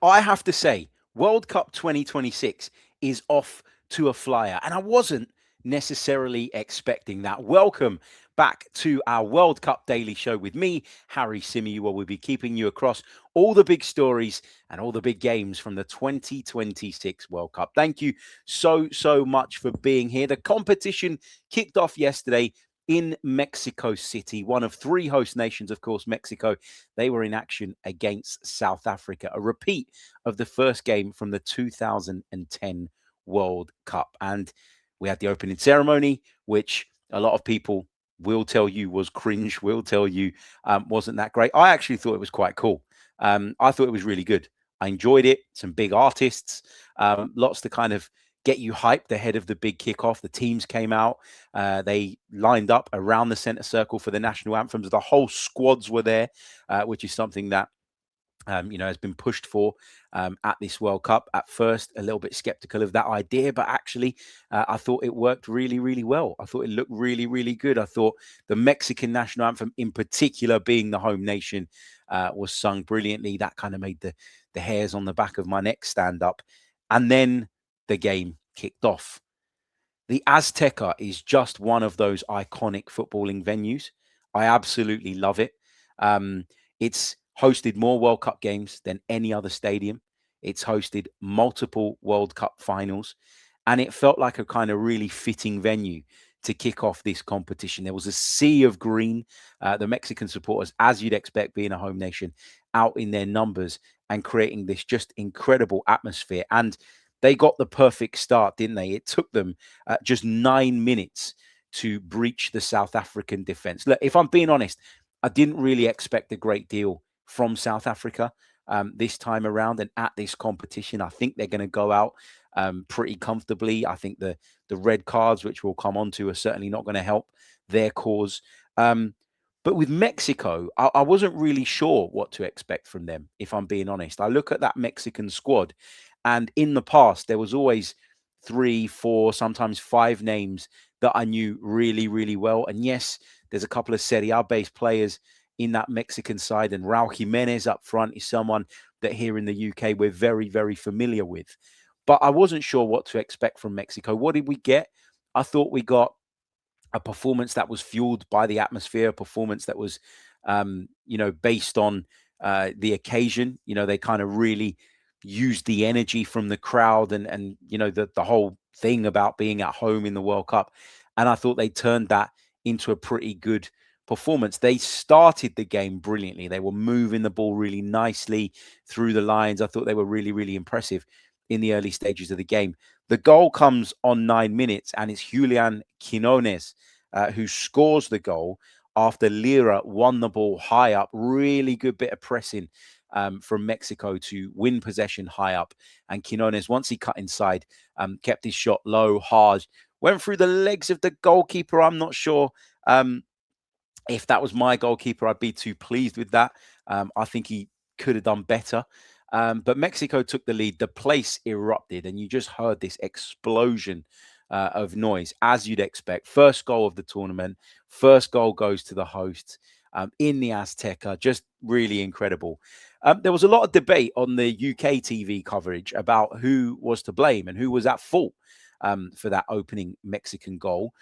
I have to say, World Cup 2026 is off to a flyer, and I wasn't necessarily expecting that. Welcome back to our World Cup Daily Show with me, Harry Symeou, where we'll be keeping you across all the big stories and all the big games from the 2026 World Cup. Thank you so much for being here. The competition kicked off yesterday in Mexico City, one of three host nations, of course, Mexico. They were in action against South Africa, a repeat of the first game from the 2010 World Cup. And we had the opening ceremony, which a lot of people will tell you was cringe, will tell you wasn't that great. I actually thought it was quite cool. I thought it was really good. I enjoyed it. Some big artists, lots to kind of get you hyped ahead of the big kickoff. The teams came out. They lined up around the center circle for the national anthems. The whole squads were there, which is something that has been pushed for at this World Cup. At first, a little bit skeptical of that idea, but actually, I thought it worked really, really well. I thought it looked really, really good. I thought the Mexican national anthem, in particular, being the home nation, was sung brilliantly. That kind of made the hairs on the back of my neck stand up. And then the game kicked off. The Azteca is just one of those iconic footballing venues. I absolutely love it. It's hosted more World Cup games than any other stadium. It's hosted multiple World Cup finals, and it felt like a kind of really fitting venue to kick off this competition. There was a sea of green. The Mexican supporters, as you'd expect, being a home nation, out in their numbers and creating this just incredible atmosphere. And they got the perfect start, didn't they? It took them just 9 minutes to breach the South African defense. Look, if I'm being honest, I didn't really expect a great deal from South Africa this time around and at this competition. I think they're going to go out pretty comfortably. I think the red cards, which we'll come on to, are certainly not going to help their cause. But with Mexico, I wasn't really sure what to expect from them, if I'm being honest. I look at that Mexican squad, and in the past, there was always 3, 4, sometimes 5 names that I knew really, really well. And yes, there's a couple of Serie A-based players in that Mexican side, and Raul Jimenez up front is someone that here in the UK we're very, very familiar with. But I wasn't sure what to expect from Mexico. What did we get? I thought we got a performance that was fueled by the atmosphere, a performance that was, based on the occasion. They kind of really used the energy from the crowd and the whole thing about being at home in the World Cup. And I thought they turned that into a pretty good performance. They started the game brilliantly. They were moving the ball really nicely through the lines. I thought they were really, really impressive in the early stages of the game. The goal comes on 9 minutes, and it's Julian Quinones who scores the goal after Lira won the ball high up. Really good bit of pressing from Mexico to win possession high up. And Quinones, once he cut inside, kept his shot low, hard, went through the legs of the goalkeeper. I'm not sure if that was my goalkeeper, I'd be too pleased with that. I think he could have done better. But Mexico took the lead. The place erupted, and you just heard this explosion of noise, as you'd expect. First goal of the tournament. First goal goes to the hosts in the Azteca. Just really incredible. There was a lot of debate on the UK TV coverage about who was to blame and who was at fault for that opening Mexican goal.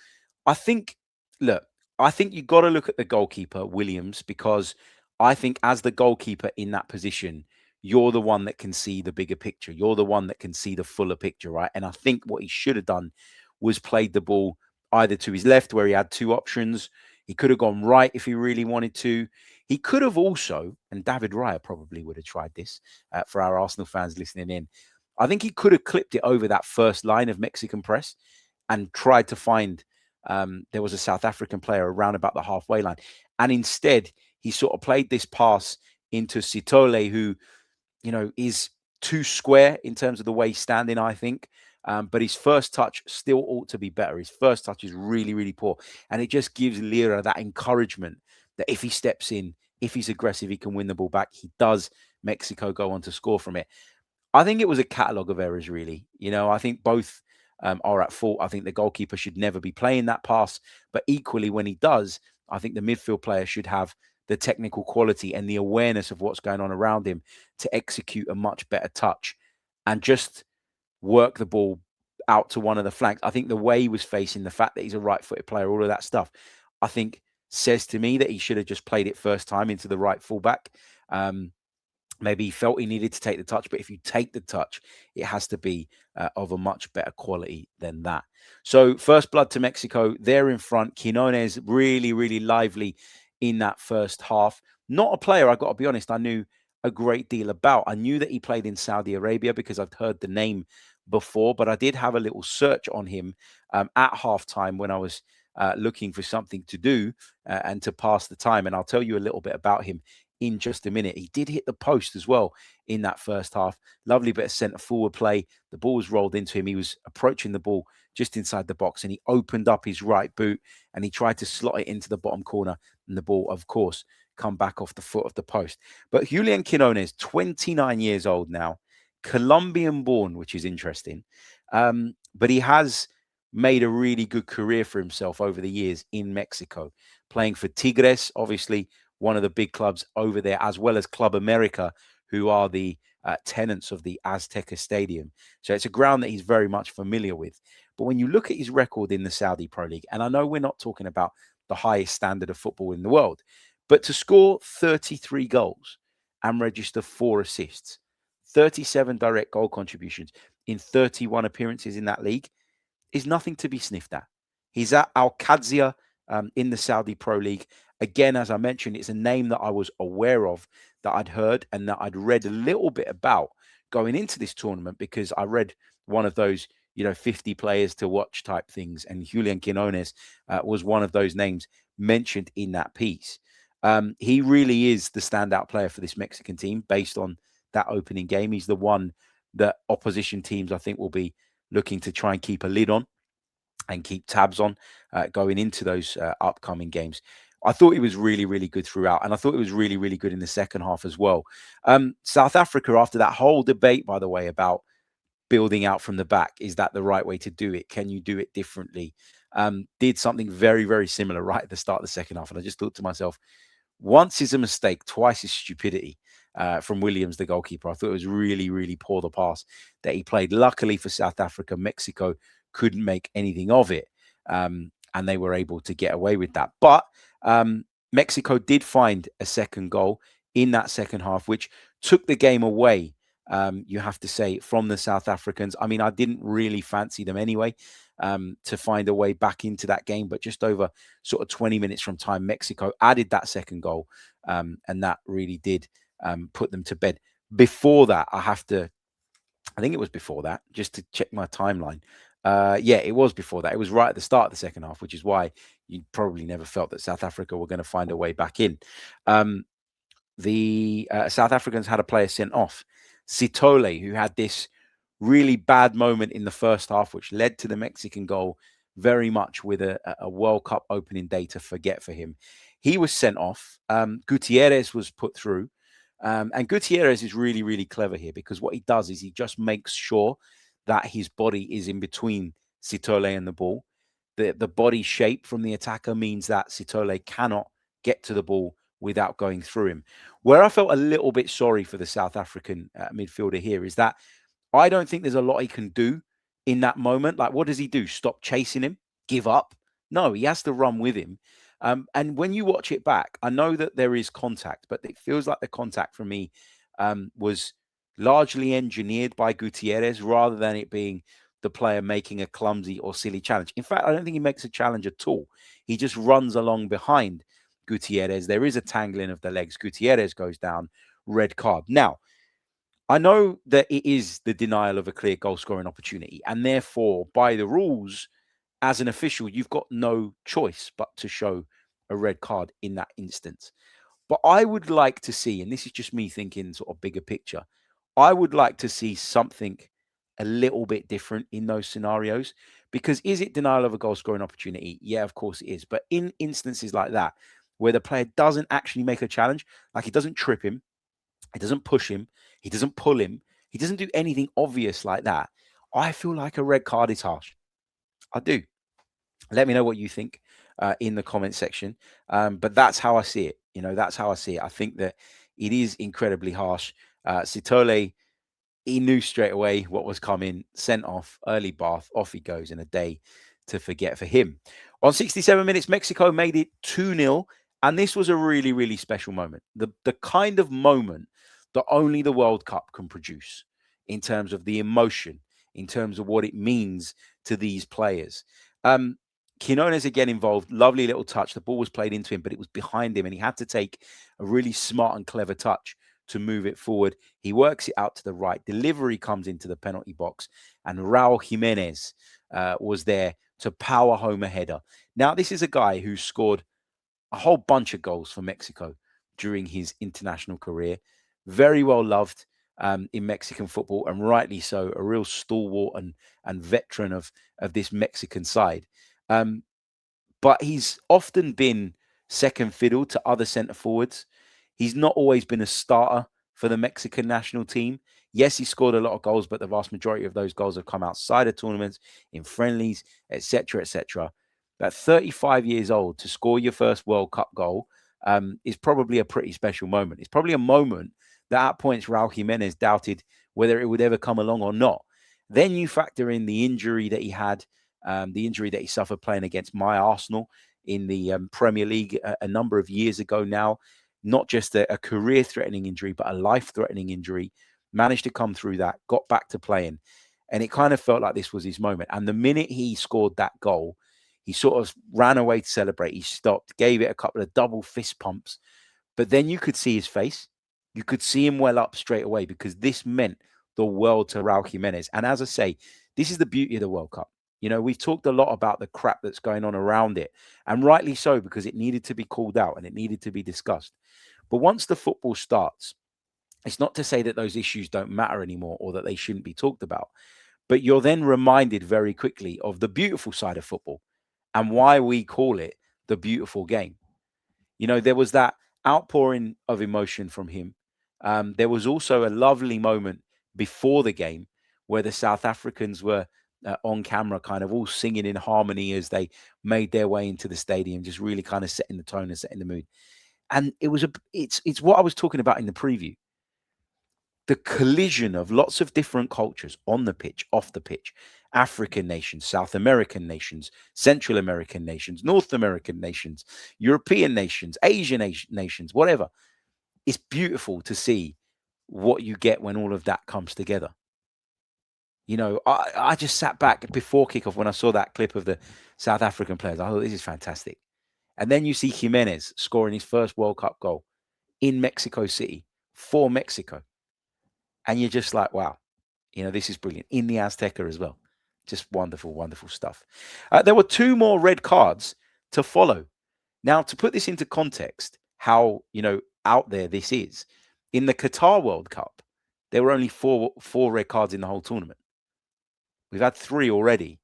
I think you've got to look at the goalkeeper, Williams, because I think as the goalkeeper in that position, you're the one that can see the bigger picture. You're the one that can see the fuller picture, right? And I think what he should have done was played the ball either to his left, where he had 2 options. He could have gone right if he really wanted to. He could have also, and David Raya probably would have tried this for our Arsenal fans listening in. I think he could have clipped it over that first line of Mexican press and tried to find, there was a South African player around about the halfway line. And instead, he sort of played this pass into Sitole, who, is too square in terms of the way he's standing, I think. But his first touch still ought to be better. His first touch is really, really poor. And it just gives Lira that encouragement that if he steps in, if he's aggressive, he can win the ball back. He does. Mexico go on to score from it. I think it was a catalogue of errors, really. I think both are at fault. I think the goalkeeper should never be playing that pass. But equally, when he does, I think the midfield player should have the technical quality and the awareness of what's going on around him to execute a much better touch and just work the ball out to one of the flanks. I think the way he was facing, the fact that he's a right-footed player, all of that stuff, I think says to me that he should have just played it first time into the right fullback. Maybe he felt he needed to take the touch, but if you take the touch, it has to be of a much better quality than that. So first blood to Mexico. They're in front. Quinones really, really lively in that first half. Not a player, I got to be honest, I knew a great deal about. I knew that he played in Saudi Arabia because I'd heard the name before, but I did have a little search on him at halftime when I was looking for something to do and to pass the time. And I'll tell you a little bit about him in just a minute. He did hit the post as well in that first half. Lovely bit of centre forward play. The ball was rolled into him. He was approaching the ball just inside the box and he opened up his right boot and he tried to slot it into the bottom corner. And the ball, of course, come back off the foot of the post. But Julian Quinones, 29 years old now, Colombian born, which is interesting. But he has made a really good career for himself over the years in Mexico, playing for Tigres, obviously one of the big clubs over there, as well as Club America, who are the tenants of the Azteca Stadium. So it's a ground that he's very much familiar with. But when you look at his record in the Saudi Pro League, and I know we're not talking about the highest standard of football in the world, but to score 33 goals and register 4 assists, 37 direct goal contributions in 31 appearances in that league is nothing to be sniffed at. He's at Al Qadsia in the Saudi Pro League. Again, as I mentioned, it's a name that I was aware of, that I'd heard and that I'd read a little bit about going into this tournament because I read one of those, 50 players to watch type things. And Julian Quinones was one of those names mentioned in that piece. He really is the standout player for this Mexican team based on that opening game. He's the one that opposition teams, I think, will be looking to try and keep a lid on and keep tabs on going into those upcoming games. I thought he was really, really good throughout. And I thought he was really, really good in the second half as well. South Africa, after that whole debate, by the way, about building out from the back, is that the right way to do it? Can you do it differently? Did something very, very similar right at the start of the second half. And I just thought to myself, once is a mistake, twice is stupidity from Williams, the goalkeeper. I thought it was really, really poor, the pass that he played. Luckily for South Africa, Mexico couldn't make anything of it. And they were able to get away with that. But Mexico did find a second goal in that second half, which took the game away, you have to say, from the South Africans. I mean, I didn't really fancy them anyway to find a way back into that game. But just over sort of 20 minutes from time, Mexico added that second goal. And that really did put them to bed. Before that, I think it was before that, just to check my timeline. Yeah, it was before that. It was right at the start of the second half, which is why you probably never felt that South Africa were going to find a way back in. The South Africans had a player sent off, Sitole, who had this really bad moment in the first half, which led to the Mexican goal, very much with a World Cup opening day to forget for him. He was sent off. Gutierrez was put through. And Gutierrez is really, really clever here because what he does is he just makes sure that his body is in between Sitole and the ball. The body shape from the attacker means that Sitole cannot get to the ball without going through him. Where I felt a little bit sorry for the South African midfielder here is that I don't think there's a lot he can do in that moment. Like, what does he do? Stop chasing him? Give up? No, he has to run with him. And when you watch it back, I know that there is contact, but it feels like the contact for me was largely engineered by Gutierrez rather than it being the player making a clumsy or silly challenge. In fact, I don't think he makes a challenge at all. He just runs along behind Gutierrez. There is a tangling of the legs. Gutierrez goes down, red card. Now, I know that it is the denial of a clear goal scoring opportunity, and therefore, by the rules, as an official, you've got no choice but to show a red card in that instance. But I would like to see, and this is just me thinking sort of bigger picture, I would like to see something a little bit different in those scenarios. Because is it denial of a goal scoring opportunity? Yeah, of course it is. But in instances like that, where the player doesn't actually make a challenge, like he doesn't trip him, he doesn't push him, he doesn't pull him, he doesn't do anything obvious like that, I feel like a red card is harsh. I do. Let me know what you think in the comment section. But that's how I see it. That's how I see it. I think that it is incredibly harsh. Sitole, he knew straight away what was coming, sent off, early bath, off he goes, in a day to forget for him. On 67 minutes, Mexico made it 2-0, and this was a really, really special moment. The kind of moment that only the World Cup can produce in terms of the emotion, in terms of what it means to these players. Quinones again involved, lovely little touch. The ball was played into him, but it was behind him, and he had to take a really smart and clever touch to move it forward. He works it out to the right. Delivery comes into the penalty box, and Raul Jimenez was there to power home a header. Now, this is a guy who scored a whole bunch of goals for Mexico during his international career. Very well loved in Mexican football, and rightly so. A real stalwart and veteran of this Mexican side. But he's often been second fiddle to other centre forwards. He's not always been a starter for the Mexican national team. Yes, he scored a lot of goals, but the vast majority of those goals have come outside of tournaments, in friendlies, etc., etc. At 35 years old, to score your first World Cup goal is probably a pretty special moment. It's probably a moment that at points Raul Jimenez doubted whether it would ever come along or not. Then you factor in the injury that he had, the injury that he suffered playing against my Arsenal in the Premier League a number of years ago now. Not just a career-threatening injury, but a life-threatening injury. Managed to come through that, got back to playing. And it kind of felt like this was his moment. And the minute he scored that goal, he sort of ran away to celebrate. He stopped, gave it a couple of double fist pumps. But then you could see his face. You could see him well up straight away, because this meant the world to Raul Jimenez. And as I say, this is the beauty of the World Cup. We've talked a lot about the crap that's going on around it, and rightly so, because it needed to be called out and it needed to be discussed. But once the football starts, it's not to say that those issues don't matter anymore or that they shouldn't be talked about. But you're then reminded very quickly of the beautiful side of football and why we call it the beautiful game. There was that outpouring of emotion from him. There was also a lovely moment before the game where the South Africans were on camera kind of all singing in harmony as they made their way into the stadium, just really kind of setting the tone and setting the mood. And it's what I was talking about in the preview. The collision of lots of different cultures on the pitch, off the pitch, African nations, South American nations, Central American nations, North American nations, European nations, Asian nations, whatever. It's beautiful to see what you get when all of that comes together. I just sat back before kickoff when I saw that clip of the South African players. I thought, this is fantastic. And then you see Jimenez scoring his first World Cup goal in Mexico City for Mexico. And you're just like, wow, this is brilliant. In the Azteca as well. Just wonderful, wonderful stuff. There were 2 more red cards to follow. Now, to put this into context, how, out there this is, in the Qatar World Cup, there were only four red cards in the whole tournament. We've had 3 already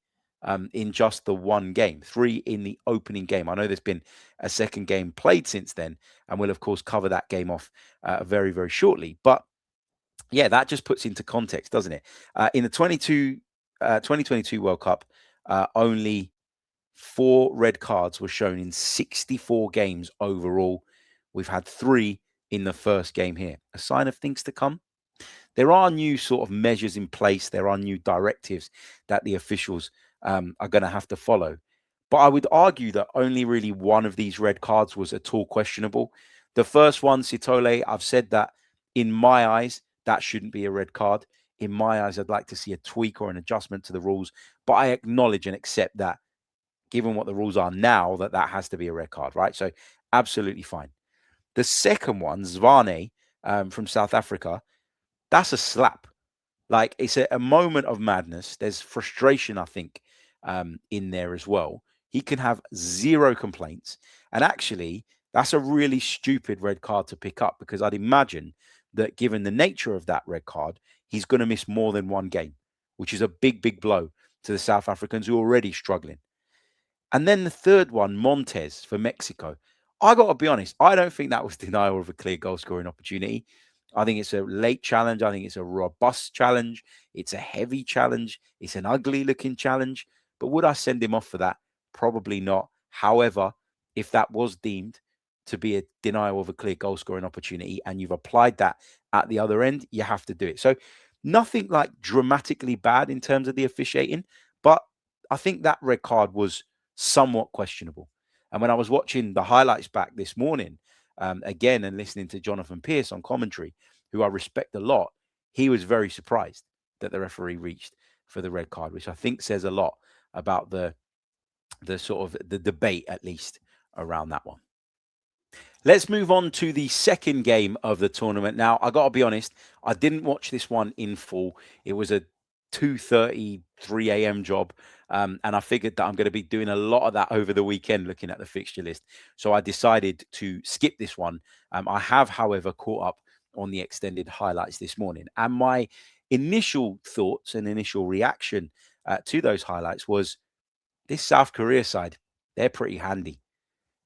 in just the one game, 3 in the opening game. I know there's been a second game played since then, and we'll, of course, cover that game off very, very shortly. But yeah, that just puts into context, doesn't it? In the 2022 World Cup, only 4 red cards were shown in 64 games overall. We've had 3 in the first game here. A sign of things to come. There are new sort of measures in place. There are new directives that the officials are going to have to follow. But I would argue that only really one of these red cards was at all questionable. The first one, Sitole, I've said that in my eyes, that shouldn't be a red card. In my eyes, I'd like to see a tweak or an adjustment to the rules. But I acknowledge and accept that, given what the rules are now, that has to be a red card, right? So absolutely fine. The second one, Zwane from South Africa, that's a slap. Like, it's a moment of madness. There's frustration, I think, in there as well. He can have 0 complaints. And actually, that's a really stupid red card to pick up, because I'd imagine that, given the nature of that red card, he's going to miss more than 1 game, which is a big, big blow to the South Africans, who are already struggling. And then the third one, Montes for Mexico. I got to be honest, I don't think that was denial of a clear goal scoring opportunity. I think it's a late challenge. I think it's a robust challenge. It's a heavy challenge. It's an ugly looking challenge. But would I send him off for that? Probably not. However, if that was deemed, to be a denial of a clear goal scoring opportunity and you've applied that at the other end, you have to do it. So nothing like dramatically bad in terms of the officiating, but I think that red card was somewhat questionable. And when I was watching the highlights back this morning, again, and listening to Jonathan Pierce on commentary, who I respect a lot, he was very surprised that the referee reached for the red card, which I think says a lot about the sort of the debate, at least, around that one. Let's move on to the second game of the tournament. Now, I got to be honest, I didn't watch this one in full. It was a 2:30, 3 a.m. job. And I figured that I'm going to be doing a lot of that over the weekend, looking at the fixture list. So I decided to skip this one. I have, however, caught up on the extended highlights this morning. And my initial thoughts and initial reaction to those highlights was this South Korea side, they're pretty handy.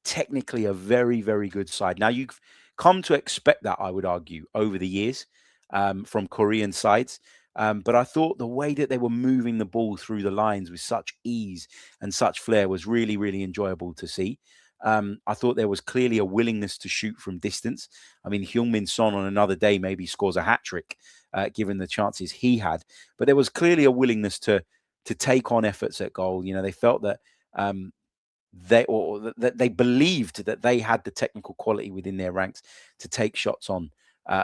Technically a very, very good side. Now, you've come to expect that, I would argue, over the years from Korean sides. But I thought the way that they were moving the ball through the lines with such ease and such flair was really, really enjoyable to see. I thought there was clearly a willingness to shoot from distance. I mean, Heung-min Son on another day maybe scores a hat trick, given the chances he had. But there was clearly a willingness to take on efforts at goal. You know, they felt that they believed that they had the technical quality within their ranks to take shots on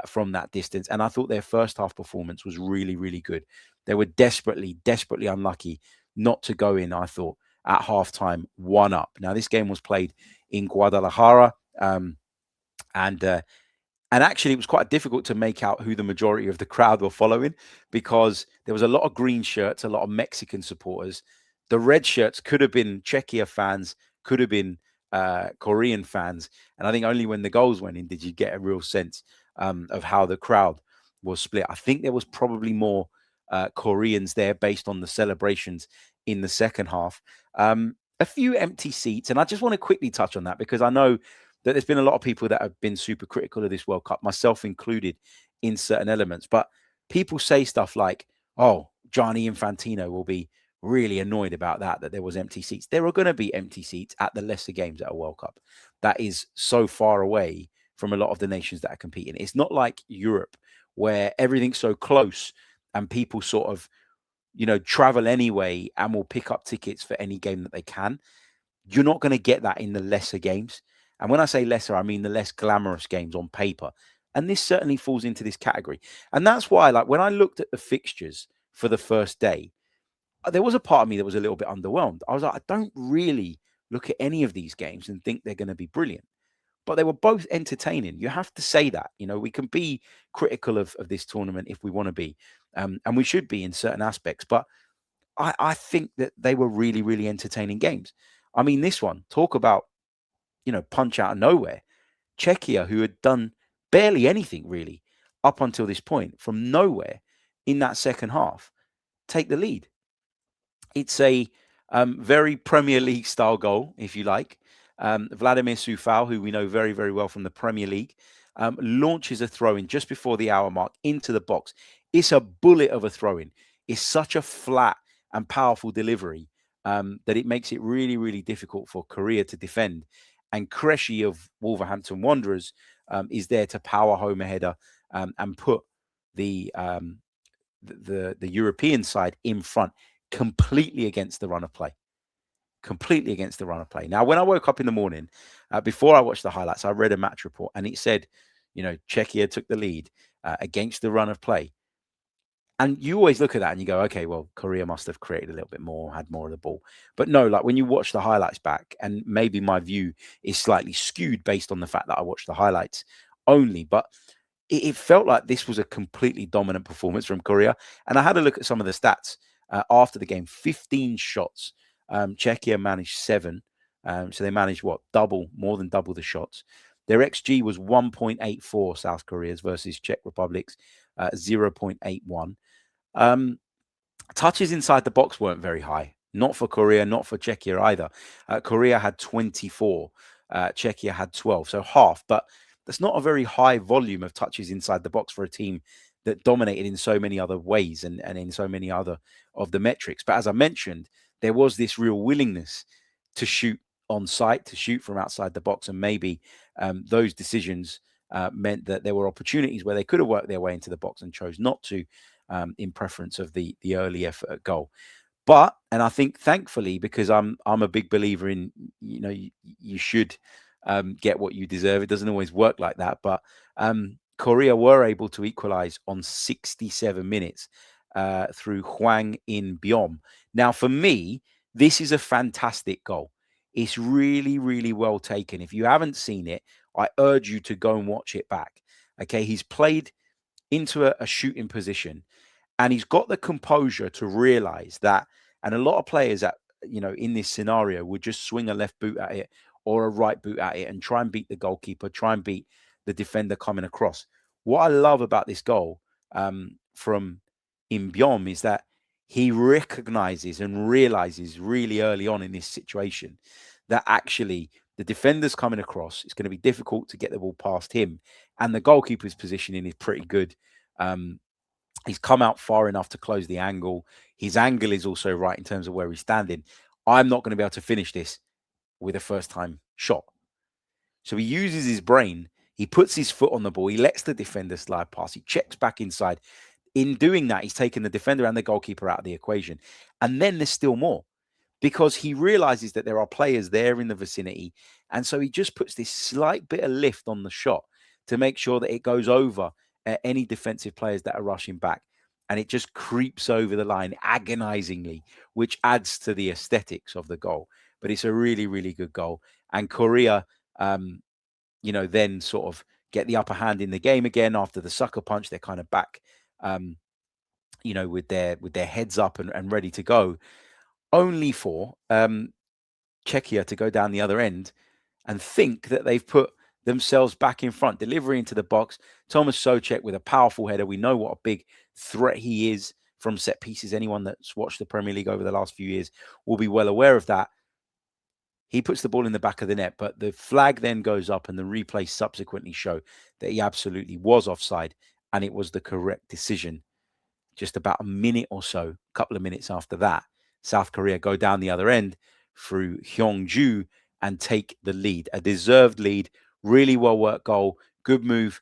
from that distance. And I thought their first half performance was really, really good. They were desperately, desperately unlucky not to go in, I thought, at halftime 1-up. Now, this game was played in Guadalajara, and actually, it was quite difficult to make out who the majority of the crowd were following, because there was a lot of green shirts, a lot of Mexican supporters. The red shirts could have been Czechia fans, could have been Korean fans. And I think only when the goals went in did you get a real sense of how the crowd was split. I think there was probably more Koreans there based on the celebrations in the second half. A few empty seats. And I just want to quickly touch on that, because I know that there's been a lot of people that have been super critical of this World Cup, myself included, in certain elements. But people say stuff like, oh, Gianni Infantino will be really annoyed about that there was empty seats. There are going to be empty seats at the lesser games at a World Cup. That is so far away from a lot of the nations that are competing. It's not like Europe, where everything's so close and people sort of, travel anyway and will pick up tickets for any game that they can. You're not going to get that in the lesser games. And when I say lesser, I mean the less glamorous games on paper. And this certainly falls into this category. And that's why, like, when I looked at the fixtures for the first day, there was a part of me that was a little bit underwhelmed. I was like, I don't really look at any of these games and think they're going to be brilliant. But they were both entertaining. You have to say that. We can be critical of this tournament if we want to be. And we should be in certain aspects. But I think that they were really, really entertaining games. I mean, this one, talk about, punch out of nowhere. Czechia, who had done barely anything really up until this point, from nowhere in that second half, take the lead. It's a very Premier League style goal, if you like. Vladimir Sufal, who we know very, very well from the Premier League, launches a throw-in just before the hour mark into the box. It's a bullet of a throw-in. It's such a flat and powerful delivery that it makes it really, really difficult for Korea to defend. And Krejci of Wolverhampton Wanderers is there to power home a header and put the European side in front, completely against the run of play. Completely against the run of play. Now, when I woke up in the morning, before I watched the highlights, I read a match report and it said, Czechia took the lead against the run of play. And you always look at that and you go, okay, well, Korea must have created a little bit more, had more of the ball. But no, like when you watch the highlights back, and maybe my view is slightly skewed based on the fact that I watched the highlights only, but it felt like this was a completely dominant performance from Korea. And I had a look at some of the stats after the game. 15 shots. Czechia managed 7. So they managed more than double the shots. Their XG was 1.84, South Korea's, versus Czech Republic's 0.81. Touches inside the box weren't very high. Not for Korea, not for Czechia either. Korea had 24. Czechia had 12. So half. But that's not a very high volume of touches inside the box for a team that dominated in so many other ways and in so many other of the metrics. But as I mentioned, there was this real willingness to shoot on site to shoot from outside the box, and maybe those decisions meant that there were opportunities where they could have worked their way into the box and chose not to, in preference of the early effort at goal. But, and I think thankfully, because I'm a big believer in, you should get what you deserve. It doesn't always work like that, but Korea were able to equalize on 67 minutes through Hwang in Byom. Now, for me, this is a fantastic goal. It's really, really well taken. If you haven't seen it, I urge you to go and watch it back. Okay, he's played into a shooting position, and he's got the composure to realize that. And a lot of players that, in this scenario would just swing a left boot at it or a right boot at it and try and beat the goalkeeper, try and beat the defender coming across. What I love about this goal from Imbyom is that he recognizes and realizes really early on in this situation that actually the defender's coming across. It's going to be difficult to get the ball past him, and the goalkeeper's positioning is pretty good. He's come out far enough to close the angle. His angle is also right in terms of where he's standing. I'm not going to be able to finish this with a first-time shot. So he uses his brain. He puts his foot on the ball. He lets the defender slide past. He checks back inside. In doing that, he's taken the defender and the goalkeeper out of the equation. And then there's still more, because he realizes that there are players there in the vicinity. And so he just puts this slight bit of lift on the shot to make sure that it goes over any defensive players that are rushing back. And it just creeps over the line agonizingly, which adds to the aesthetics of the goal. But it's a really, really good goal. And Korea, then sort of get the upper hand in the game again after the sucker punch. They're kind of back, with their heads up and ready to go, only for Czechia to go down the other end and think that they've put themselves back in front, delivery into the box. Thomas Souček with a powerful header. We know what a big threat he is from set pieces. Anyone that's watched the Premier League over the last few years will be well aware of that. He puts the ball in the back of the net, but the flag then goes up and the replay subsequently show that he absolutely was offside, and it was the correct decision. Just about a minute or so, a couple of minutes after that, South Korea go down the other end through Hyung-Ju and take the lead. A deserved lead, really well-worked goal, good move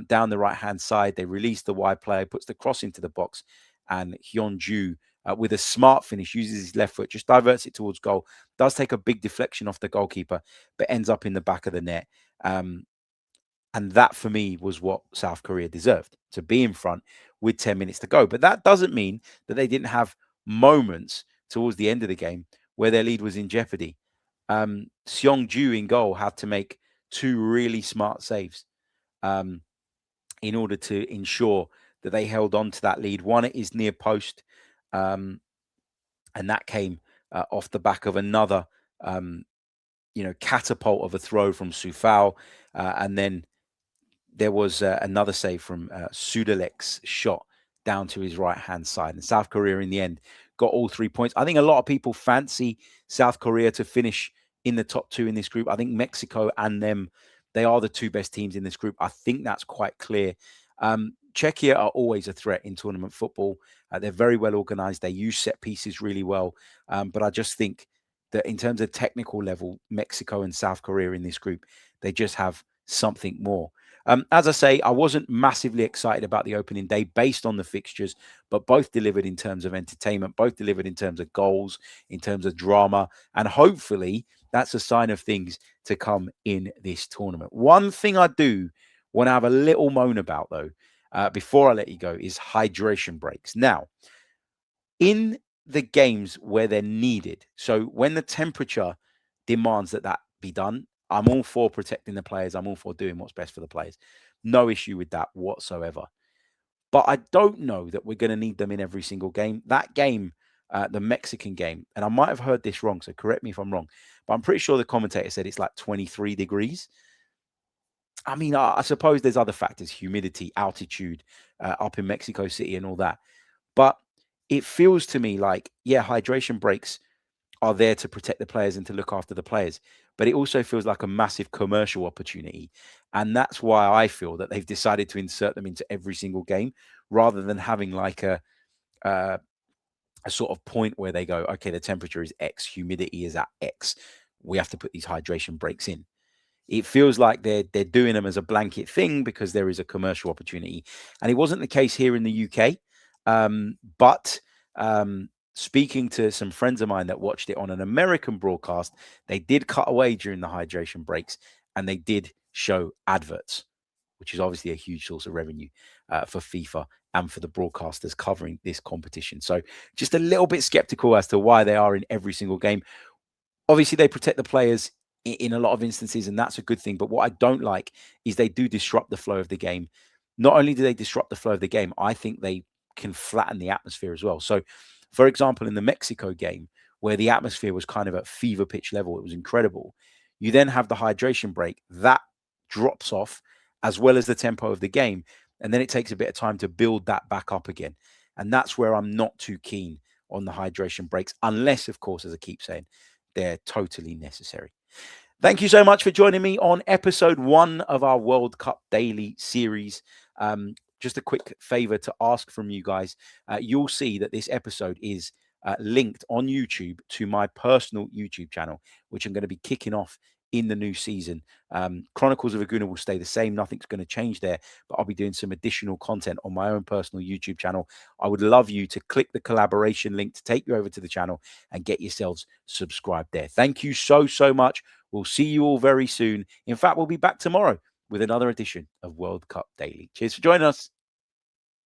down the right-hand side. They release the wide player, puts the cross into the box, and Hyun-Ju, with a smart finish, uses his left foot, just diverts it towards goal, does take a big deflection off the goalkeeper, but ends up in the back of the net. And that, for me, was what South Korea deserved, to be in front with 10 minutes to go. But that doesn't mean that they didn't have moments towards the end of the game where their lead was in jeopardy. Seong-Ju in goal had to make two really smart saves in order to ensure that they held on to that lead. One at his near post, and that came off the back of another, catapult of a throw from Sufao, and then there was another save from Sudalek's shot down to his right-hand side. And South Korea, in the end, got all 3 points. I think a lot of people fancy South Korea to finish in the top two in this group. I think Mexico and them, they are the two best teams in this group. I think that's quite clear. Czechia are always a threat in tournament football. They're very well organized. They use set pieces really well. But I just think that in terms of technical level, Mexico and South Korea in this group, they just have something more. As I say, I wasn't massively excited about the opening day based on the fixtures, but both delivered in terms of entertainment, both delivered in terms of goals, in terms of drama, and hopefully that's a sign of things to come in this tournament. One thing I do want to have a little moan about, though, before I let you go, is hydration breaks. Now, in the games where they're needed, so when the temperature demands that be done, I'm all for protecting the players. I'm all for doing what's best for the players. No issue with that whatsoever. But I don't know that we're going to need them in every single game. That game, the Mexican game, and I might have heard this wrong, so correct me if I'm wrong, but I'm pretty sure the commentator said it's like 23 degrees. I mean, I suppose there's other factors, humidity, altitude up in Mexico City and all that. But it feels to me like, yeah, hydration breaks are there to protect the players and to look after the players. But it also feels like a massive commercial opportunity. And that's why I feel that they've decided to insert them into every single game rather than having like a sort of point where they go, okay, the temperature is X, humidity is at X. we have to put these hydration breaks in. It feels like they're doing them as a blanket thing because there is a commercial opportunity, and it wasn't the case here in the UK. But speaking to some friends of mine that watched it on an American broadcast, they did cut away during the hydration breaks, and they did show adverts, which is obviously a huge source of revenue for FIFA and for the broadcasters covering this competition. So just a little bit skeptical as to why they are in every single game. Obviously, they protect the players in a lot of instances, and that's a good thing. But what I don't like is they do disrupt the flow of the game. Not only do they disrupt the flow of the game, I think they can flatten the atmosphere as well. So, for example, in the Mexico game, where the atmosphere was kind of at fever pitch level, it was incredible. You then have the hydration break that drops off, as well as the tempo of the game. And then it takes a bit of time to build that back up again. And that's where I'm not too keen on the hydration breaks, unless, of course, as I keep saying, they're totally necessary. Thank you so much for joining me on episode 1 of our World Cup Daily series. Just a quick favor to ask from you guys. You'll see that this episode is linked on YouTube to my personal YouTube channel, which I'm going to be kicking off in the new season. Chronicles of a Gooner will stay the same. Nothing's going to change there, but I'll be doing some additional content on my own personal YouTube channel. I would love you to click the collaboration link to take you over to the channel and get yourselves subscribed there. Thank you so much. We'll see you all very soon. In fact, we'll be back tomorrow with another edition of World Cup Daily. Cheers for joining us.